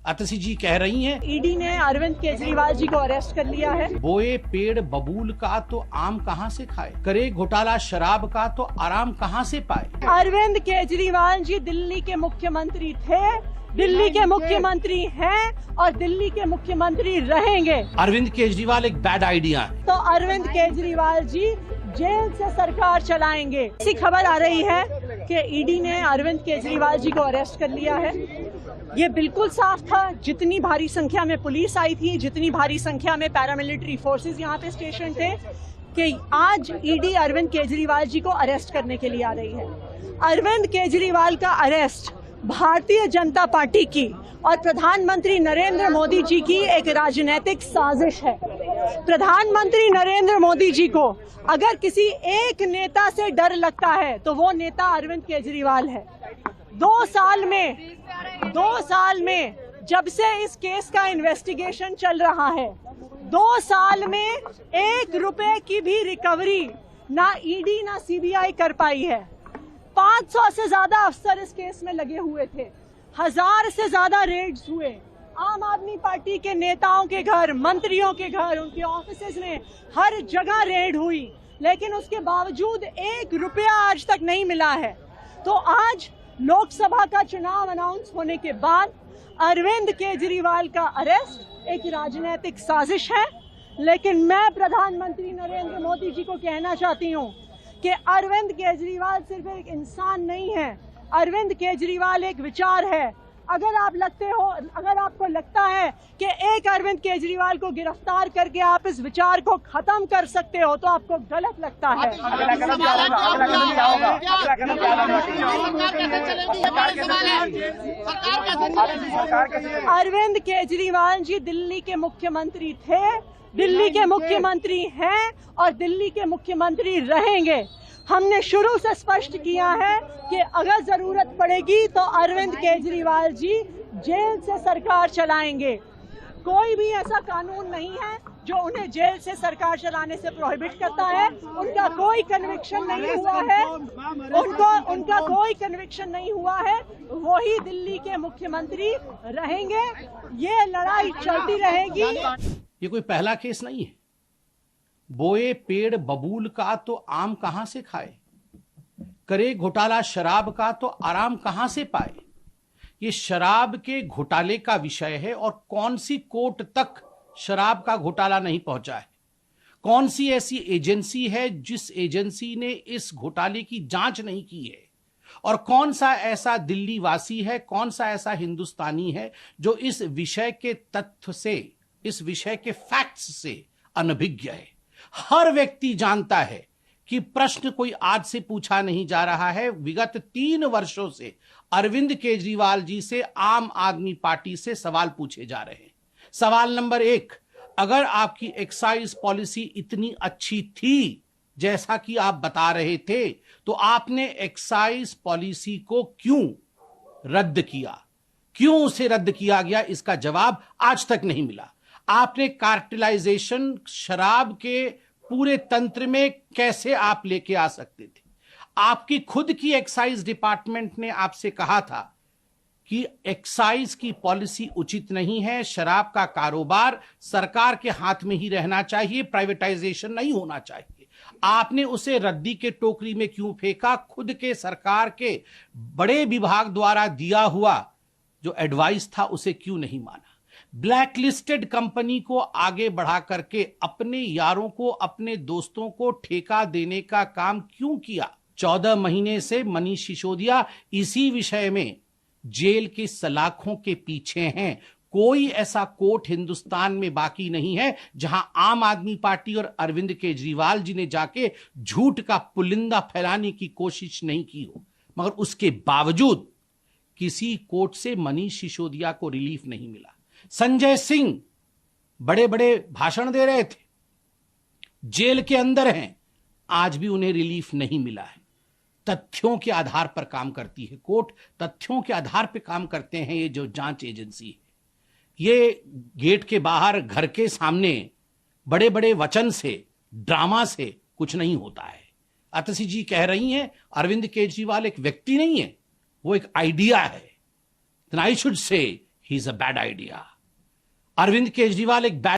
अतसी जी कह रही हैं ईडी ने अरविंद केजरीवाल जी को अरेस्ट कर लिया है। बोए पेड़ बबूल का तो आम कहां से खाए, करे घोटाला शराब का तो आराम कहां से पाए। अरविंद केजरीवाल जी दिल्ली के मुख्यमंत्री थे, दिल्ली के मुख्यमंत्री हैं और दिल्ली के मुख्यमंत्री रहेंगे। अरविंद केजरीवाल एक बैड आइडिया है। तो अरविंद केजरीवाल जी जेल से सरकार चलाएंगे। ऐसी खबर आ रही है कि ईडी ने अरविंद केजरीवाल जी को अरेस्ट कर लिया है। ये बिल्कुल साफ था, जितनी भारी संख्या में पुलिस आई थी, जितनी भारी संख्या में पैरामिलिट्री फोर्सेस यहाँ पे स्टेशन थे, कि आज ईडी अरविंद केजरीवाल जी को अरेस्ट करने के लिए आ रही है। अरविंद केजरीवाल का अरेस्ट भारतीय जनता पार्टी की और प्रधानमंत्री नरेंद्र मोदी जी की एक राजनीतिक साजिश है। प्रधानमंत्री नरेंद्र मोदी जी को अगर किसी एक नेता से डर लगता है तो वो नेता अरविंद केजरीवाल है। 2 साल में जब से इस केस का इन्वेस्टिगेशन चल रहा है, 2 साल में 1 रुपए की भी रिकवरी ना ईडी ना सीबीआई कर पाई है। 500 से ज्यादा अफसर इस केस में लगे हुए थे, 1000 से ज्यादा रेड्स हुए। आम आदमी पार्टी के नेताओं के घर, मंत्रियों के घर, उनके ऑफिसेज में हर जगह रेड हुई, लेकिन उसके बावजूद 1 रुपया आज तक नहीं मिला है। तो आज लोकसभा का चुनाव अनाउंस होने के बाद अरविंद केजरीवाल का अरेस्ट एक राजनीतिक साजिश है। लेकिन मैं प्रधानमंत्री नरेंद्र मोदी जी को कहना चाहती हूँ कि अरविंद केजरीवाल सिर्फ एक इंसान नहीं है, अरविंद केजरीवाल एक विचार है। अगर आपको लगता है कि एक अरविंद केजरीवाल को गिरफ्तार करके आप इस विचार को खत्म कर सकते हो तो आपको गलत लगता है। अरविंद केजरीवाल जी दिल्ली के मुख्यमंत्री थे, दिल्ली के मुख्यमंत्री हैं और दिल्ली के मुख्यमंत्री रहेंगे। हमने शुरू से स्पष्ट किया है कि अगर जरूरत पड़ेगी तो अरविंद केजरीवाल जी जेल से सरकार चलाएंगे। कोई भी ऐसा कानून नहीं है जो उन्हें जेल से सरकार चलाने से प्रोहिबिट करता है। उनका कोई कन्विक्शन नहीं हुआ है, उनका कोई कन्विक्शन नहीं हुआ है। वही दिल्ली के मुख्यमंत्री रहेंगे। ये लड़ाई चलती रहेगी। ये कोई पहला केस नहीं है। बोए पेड़ बबूल का तो आम कहां से खाए, करे घोटाला शराब का तो आराम कहां से पाए। ये शराब के घोटाले का विषय है और कौन सी कोर्ट तक शराब का घोटाला नहीं पहुंचा है। कौन सी ऐसी एजेंसी है जिस एजेंसी ने इस घोटाले की जांच नहीं की है, और कौन सा ऐसा दिल्ली वासी है, कौन सा ऐसा हिंदुस्तानी है जो इस विषय के तथ्य से, इस विषय के फैक्ट्स से अनभिज्ञ है। हर व्यक्ति जानता है कि प्रश्न कोई आज से पूछा नहीं जा रहा है। विगत 3 वर्षों से अरविंद केजरीवाल जी से आम आदमी पार्टी से सवाल पूछे जा रहे हैं। सवाल नंबर 1, अगर आपकी एक्साइज पॉलिसी इतनी अच्छी थी जैसा कि आप बता रहे थे, तो आपने एक्साइज पॉलिसी को क्यों रद्द किया, क्यों उसे रद्द किया गया, इसका जवाब आज तक नहीं मिला। आपने कार्टेलाइजेशन शराब के पूरे तंत्र में कैसे आप लेके आ सकते थे। आपकी खुद की एक्साइज डिपार्टमेंट ने आपसे कहा था कि एक्साइज की पॉलिसी उचित नहीं है, शराब का कारोबार सरकार के हाथ में ही रहना चाहिए, प्राइवेटाइजेशन नहीं होना चाहिए। आपने उसे रद्दी के टोकरी में क्यों फेंका। खुद के सरकार के बड़े विभाग द्वारा दिया हुआ जो एडवाइस था उसे क्यों नहीं माना। ब्लैक लिस्टेड कंपनी को आगे बढ़ा करके अपने यारों को, अपने दोस्तों को ठेका देने का काम क्यों किया। 14 महीने से मनीष सिसोदिया इसी विषय में जेल की सलाखों के पीछे हैं। कोई ऐसा कोर्ट हिंदुस्तान में बाकी नहीं है जहां आम आदमी पार्टी और अरविंद केजरीवाल जी ने जाके झूठ का पुलिंदा फैलाने की कोशिश नहीं की हो। मगर उसके बावजूद किसी कोर्ट से मनीष सिसोदिया को रिलीफ नहीं मिला। संजय सिंह बड़े बड़े भाषण दे रहे थे, जेल के अंदर हैं, आज भी उन्हें रिलीफ नहीं मिला है। तथ्यों के आधार पर काम करती है कोर्ट, तथ्यों के आधार पर काम करते हैं ये जो जांच एजेंसी है। ये गेट के बाहर, घर के सामने बड़े बड़े वचन से, ड्रामा से कुछ नहीं होता है। अतसी जी कह रही हैं अरविंद केजरीवाल एक व्यक्ति नहीं है, वो एक आइडिया है। Then I should say he is a bad idea. Arvind Kejriwal एक बैड